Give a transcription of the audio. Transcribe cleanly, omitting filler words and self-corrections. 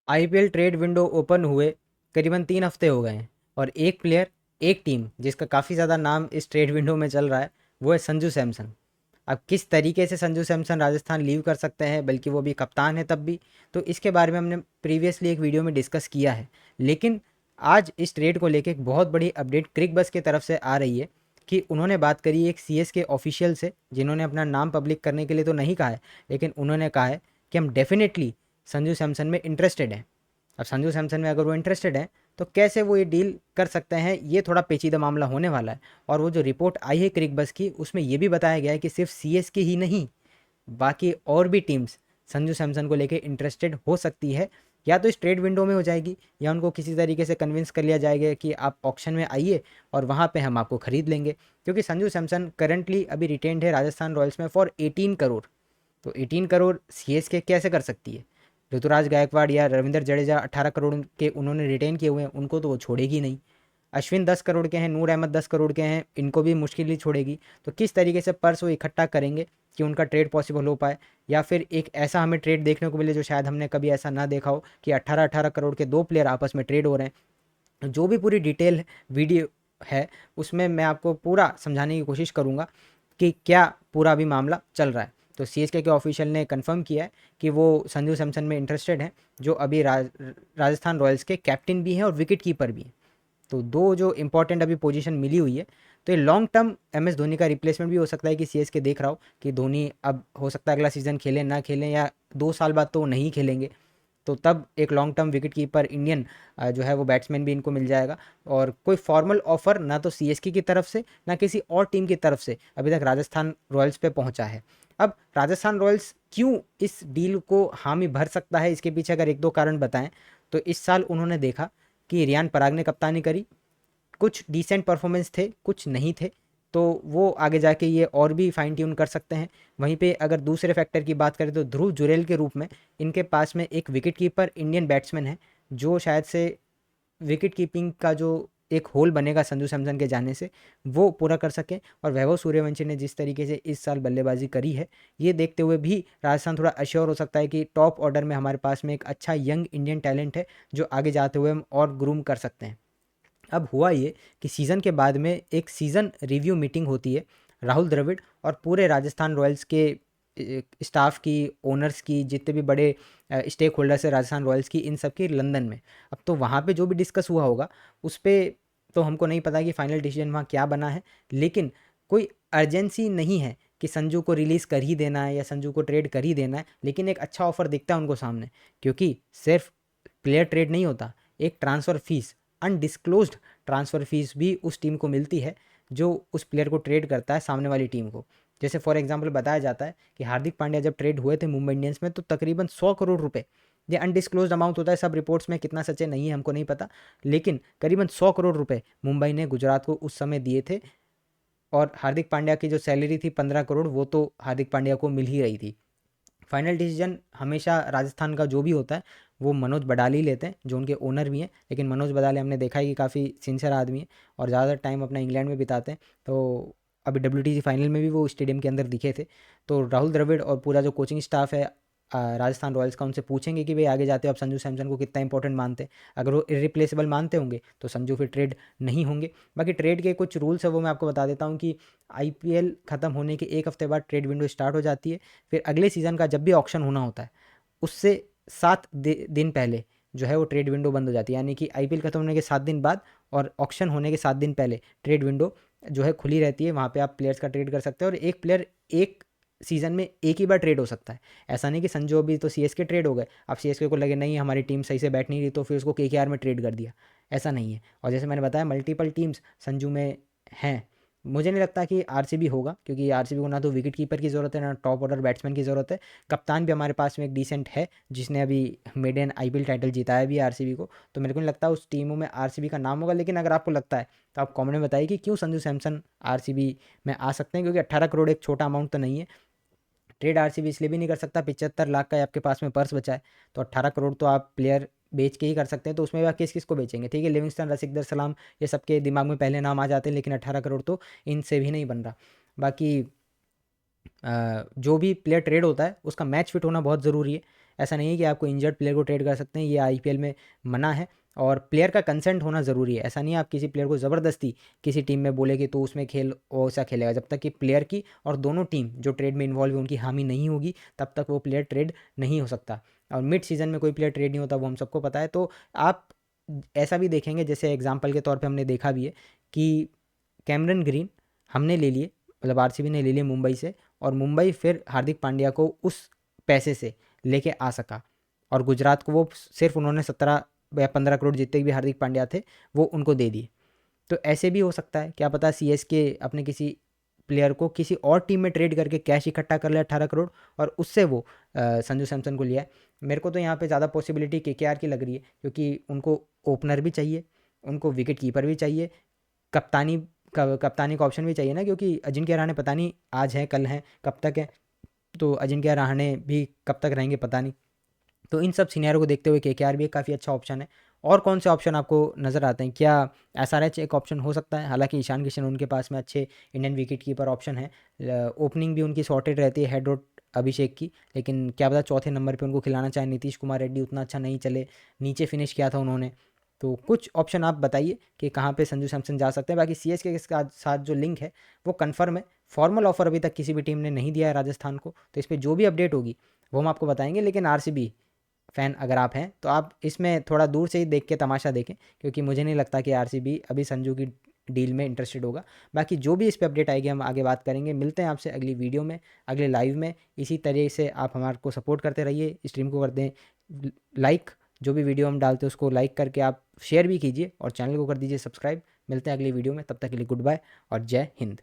IPL trade window open हुए करीबन 3 हफ्ते हो गए हैं और एक प्लेयर, एक टीम जिसका काफ़ी ज़्यादा नाम इस ट्रेड विंडो में चल रहा है, वो है संजू सैमसन। अब किस तरीके से संजू सैमसन राजस्थान लीव कर सकते हैं, बल्कि वो भी कप्तान है तब भी, तो इसके बारे में हमने प्रीवियसली एक वीडियो में डिस्कस किया है। लेकिन आज इस ट्रेड को लेके एक बहुत बड़ी अपडेट क्रिक बस की तरफ से आ रही है कि उन्होंने बात करी एक सीएसके ऑफिशियल से, जिन्होंने अपना नाम पब्लिक करने के लिए तो नहीं कहा है, लेकिन उन्होंने कहा है कि हम डेफिनेटली संजू सैमसन में इंटरेस्टेड हैं। अब संजू सैमसन में अगर वो इंटरेस्टेड हैं तो कैसे वो ये डील कर सकते हैं, ये थोड़ा पेचीदा मामला होने वाला है। और वो जो रिपोर्ट आई है क्रिक बस की, उसमें ये भी बताया गया है कि सिर्फ सीएसके ही नहीं, बाकी और भी टीम्स संजू सैमसन को लेके इंटरेस्टेड हो सकती है। या तो इस ट्रेड विंडो में हो जाएगी, या उनको किसी तरीके से कन्विंस कर लिया जाएगा कि आप ऑक्शन में आइए और वहाँ पे हम आपको खरीद लेंगे। क्योंकि संजू सैमसन करंटली अभी रिटेन्ड है राजस्थान रॉयल्स में फॉर 18 करोड़। तो 18 करोड़ सीएसके कैसे कर सकती है? ऋतुराज गायकवाड़ या रविंद्र जडेजा 18 करोड़ के उन्होंने रिटेन किए हुए हैं, उनको तो वो छोड़ेगी नहीं। अश्विन 10 करोड़ के हैं, नूर अहमद 10 करोड़ के हैं, इनको भी मुश्किल ही छोड़ेगी। तो किस तरीके से पर्स वो इकट्ठा करेंगे कि उनका ट्रेड पॉसिबल हो पाए, या फिर एक ऐसा हमें ट्रेड देखने को मिले जो शायद हमने कभी ऐसा ना देखा हो कि 18-18 करोड़ के दो प्लेयर आपस में ट्रेड हो रहे हैं। जो भी पूरी डिटेल वीडियो है, उसमें मैं आपको पूरा समझाने की कोशिश करूँगा कि क्या पूरा भी मामला चल रहा है। तो सीएसके के ऑफिशियल ने कंफर्म किया है कि वो संजू सैमसन में इंटरेस्टेड हैं, जो अभी राजस्थान रॉयल्स के कैप्टन भी हैं और विकेट कीपर भी हैं। तो दो जो इंपॉर्टेंट अभी पोजीशन मिली हुई है। तो ये लॉन्ग टर्म एमएस धोनी का रिप्लेसमेंट भी हो सकता है कि सीएसके देख रहा हो कि धोनी अब हो सकता है अगला सीज़न खेलें ना खेलें, या 2 साल बाद तो वो नहीं खेलेंगे। तो तब एक long term wicket keeper Indian जो है वो बैट्समैन भी इनको मिल जाएगा। और कोई फॉर्मल ऑफर ना तो सीएसके की तरफ से ना किसी और टीम की तरफ से अभी तक राजस्थान रॉयल्स पे पहुंचा है। अब राजस्थान रॉयल्स क्यों इस डील को हामी भर सकता है, इसके पीछे अगर एक दो कारण बताएं, तो इस साल उन्होंने देखा कि रियान पराग ने कप्तानी करी, कुछ डिसेंट परफॉर्मेंस थे, कुछ नहीं थे, तो वो आगे जाके ये और भी फाइन ट्यून कर सकते हैं। वहीं पे अगर दूसरे फैक्टर की बात करें तो ध्रुव जुरेल के रूप में इनके पास में एक विकेट कीपर इंडियन बैट्समैन है, जो शायद से विकेट कीपिंग का जो एक होल बनेगा संजू सैमसन के जाने से, वो पूरा कर सकें। और वैभव सूर्यवंशी ने जिस तरीके से इस साल बल्लेबाजी करी है, ये देखते हुए भी राजस्थान थोड़ा अश्योर हो सकता है कि टॉप ऑर्डर में हमारे पास में एक अच्छा यंग इंडियन टैलेंट है, जो आगे जाते हुए हम और ग्रूम कर सकते हैं। अब हुआ ये कि सीज़न के बाद में एक सीज़न रिव्यू मीटिंग होती है राहुल द्रविड़ और पूरे राजस्थान रॉयल्स के स्टाफ की, ओनर्स की, जितने भी बड़े स्टेक होल्डर्स है राजस्थान रॉयल्स की, इन सब की लंदन में। अब तो वहाँ पे जो भी डिस्कस हुआ होगा उस पर तो हमको नहीं पता कि फाइनल डिसीजन वहाँ क्या बना है, लेकिन कोई अर्जेंसी नहीं है कि संजू को रिलीज़ कर ही देना है या संजू को ट्रेड कर ही देना है। लेकिन एक अच्छा ऑफर दिखता है उनको सामने, क्योंकि सिर्फ प्लेयर ट्रेड नहीं होता, एक transfer fees, undisclosed transfer fees भी उस टीम को मिलती है जो उस प्लेयर को ट्रेड करता है सामने वाली टीम को। जैसे फॉर एग्जांपल बताया जाता है कि हार्दिक पांड्या जब ट्रेड हुए थे मुंबई इंडियंस में, तो तकरीबन 100 करोड़ रुपए, ये अनडिस्क्लोज्ड अमाउंट होता है, सब रिपोर्ट्स में, कितना सच्चे नहीं है हमको नहीं पता, लेकिन करीबन 100 करोड़ रुपए मुंबई ने गुजरात को उस समय दिए थे। और हार्दिक पांड्या की जो सैलरी थी 15 करोड़, वो तो हार्दिक पांड्या को मिल ही रही थी। फाइनल डिसीजन हमेशा राजस्थान का जो भी होता है वो मनोज बडाली लेते हैं, जो उनके ओनर भी हैं। लेकिन मनोज बडाली हमने देखा है कि काफ़ी सिंसियर आदमी है और ज़्यादातर टाइम अपना इंग्लैंड में बिताते हैं। तो अभी डब्ल्यूटीसी फाइनल में भी वो स्टेडियम के अंदर दिखे थे। तो राहुल द्रविड़ और पूरा जो कोचिंग स्टाफ है राजस्थान रॉयल्स का, उनसे पूछेंगे कि भाई आगे जाते हो आप संजू सैमसन को कितना इंपॉर्टेंट मानते हैं। अगर वो इरिप्लेसेबल मानते होंगे तो संजू फिर ट्रेड नहीं होंगे। बाकी ट्रेड के कुछ रूल्स है वो मैं आपको बता देता हूँ कि आईपीएल ख़त्म होने के एक हफ्ते बाद ट्रेड विंडो स्टार्ट हो जाती है। फिर अगले सीज़न का जब भी ऑक्शन होना होता है, उससे 7 दिन पहले जो है वो ट्रेड विंडो बंद हो जाती है। यानी कि आईपीएल खत्म होने के 7 दिन बाद और ऑक्शन होने के 7 दिन पहले ट्रेड विंडो जो है खुली रहती है। वहाँ पे आप प्लेयर्स का ट्रेड कर सकते हैं, और एक प्लेयर एक सीज़न में एक ही बार ट्रेड हो सकता है। ऐसा नहीं कि संजू अभी तो सीएसके ट्रेड हो गए, अब सीएसके को लगे नहीं हमारी टीम सही से बैठ नहीं रही तो फिर उसको केकेआर में ट्रेड कर दिया, ऐसा नहीं है। और जैसे मैंने बताया मल्टीपल टीम्स संजू में हैं। मुझे नहीं लगता कि आरसीबी होगा, क्योंकि आरसीबी को ना तो विकेट कीपर की ज़रूरत है ना टॉप ऑर्डर बैट्समैन की ज़रूरत है। कप्तान भी हमारे पास में एक डिसेंट है, जिसने अभी मेडन आईपीएल टाइटल जिताया भी है आरसीबी को। तो मेरे को नहीं लगता उस टीमों में आरसीबी का नाम होगा। लेकिन अगर आपको लगता है तो आप कमेंट में बताइए कि क्यों संजू सैमसन आरसीबी में आ सकते हैं, क्योंकि 18 करोड़ एक छोटा अमाउंट तो नहीं है। ट्रेड आरसीबी इसलिए भी नहीं कर सकता, 75 लाख का आपके पास में पर्स बचा है, तो 18 करोड़ तो आप प्लेयर बेच के ही कर सकते हैं। तो उसमें भी आप किस किस को बेचेंगे? ठीक है, लिविंगस्टन, रसिकदर, सलाम, ये सबके दिमाग में पहले नाम आ जाते हैं, लेकिन 18 करोड़ तो इनसे भी नहीं बन रहा। बाकी जो भी प्लेयर ट्रेड होता है उसका मैच फिट होना बहुत ज़रूरी है। ऐसा नहीं है कि आपको इंजर्ड प्लेयर को ट्रेड कर सकते हैं, ये आईपीएल में मना है। और प्लेयर का कंसेंट होना ज़रूरी है। ऐसा नहीं है आप किसी प्लेयर को ज़बरदस्ती किसी टीम में बोले कि तो उसमें खेल, वो ऐसा खेलेगा। जब तक कि प्लेयर की और दोनों टीम जो ट्रेड में इन्वॉल्व है उनकी हामी नहीं होगी, तब तक वो प्लेयर ट्रेड नहीं हो सकता। और मिड सीज़न में कोई प्लेयर ट्रेड नहीं होता, वो हम सबको पता है। तो आप ऐसा भी देखेंगे, जैसे एग्जांपल के तौर पे हमने देखा भी है कि कैमरन ग्रीन हमने ले लिए, मतलब आरसीबी ने ले लिए मुंबई से, और मुंबई फिर हार्दिक पांड्या को उस पैसे से लेके आ सका। और गुजरात को वो सिर्फ उन्होंने 17 या 15 करोड़ जितने भी हार्दिक पांड्या थे वो उनको दे दिए। तो ऐसे भी हो सकता है, क्या पता सीएसके अपने किसी प्लेयर को किसी और टीम में ट्रेड करके कैश इकट्ठा कर ले 18 करोड़, और उससे वो संजू सैमसन को लिया है। मेरे को तो यहाँ पे ज़्यादा पॉसिबिलिटी केकेआर की लग रही है, क्योंकि उनको ओपनर भी चाहिए, उनको विकेट कीपर भी चाहिए, कप्तानी कप्तानी का ऑप्शन भी चाहिए ना, क्योंकि अजिंक्य रहाणे पता नहीं आज है कल है कब तक है, तो अजिंक्य रहाणे भी कब तक रहेंगे पता नहीं। तो इन सब सिनेरियो को देखते हुए केकेआर भी एक काफ़ी अच्छा ऑप्शन है। और कौन से ऑप्शन आपको नज़र आते हैं? क्या एसआरएच एक ऑप्शन हो सकता है? हालांकि ईशान किशन उनके पास में अच्छे इंडियन विकेट कीपर ऑप्शन है, ओपनिंग भी उनकी सॉर्टेड रहती है हेड और अभिषेक की, लेकिन क्या पता चौथे नंबर पे उनको खिलाना चाहे। नीतीश कुमार रेड्डी उतना अच्छा नहीं चले, नीचे फिनिश किया था उन्होंने। तो कुछ ऑप्शन आप बताइए कि कहाँ पे संजू सैमसन जा सकते हैं। बाकी सीएसके के साथ जो लिंक है वो कन्फर्म है, फॉर्मल ऑफर अभी तक किसी भी टीम ने नहीं दिया है राजस्थान को। तो इस पर जो भी अपडेट होगी वो हम आपको बताएंगे। लेकिन आरसीबी फ़ैन अगर आप हैं तो आप इसमें थोड़ा दूर से ही देख के तमाशा देखें, क्योंकि मुझे नहीं लगता कि आरसीबी अभी संजू की डील में इंटरेस्टेड होगा। बाकी जो भी इस पे अपडेट आएगी हम आगे बात करेंगे। मिलते हैं आपसे अगली वीडियो में, अगले लाइव में। इसी तरह से आप हमारे को सपोर्ट करते रहिए, स्ट्रीम को कर दें लाइक, जो भी वीडियो हम डालते हैं उसको लाइक करके आप शेयर भी कीजिए, और चैनल को कर दीजिए सब्सक्राइब। मिलते हैं अगली वीडियो में, तब तक के लिए गुड बाय और जय हिंद।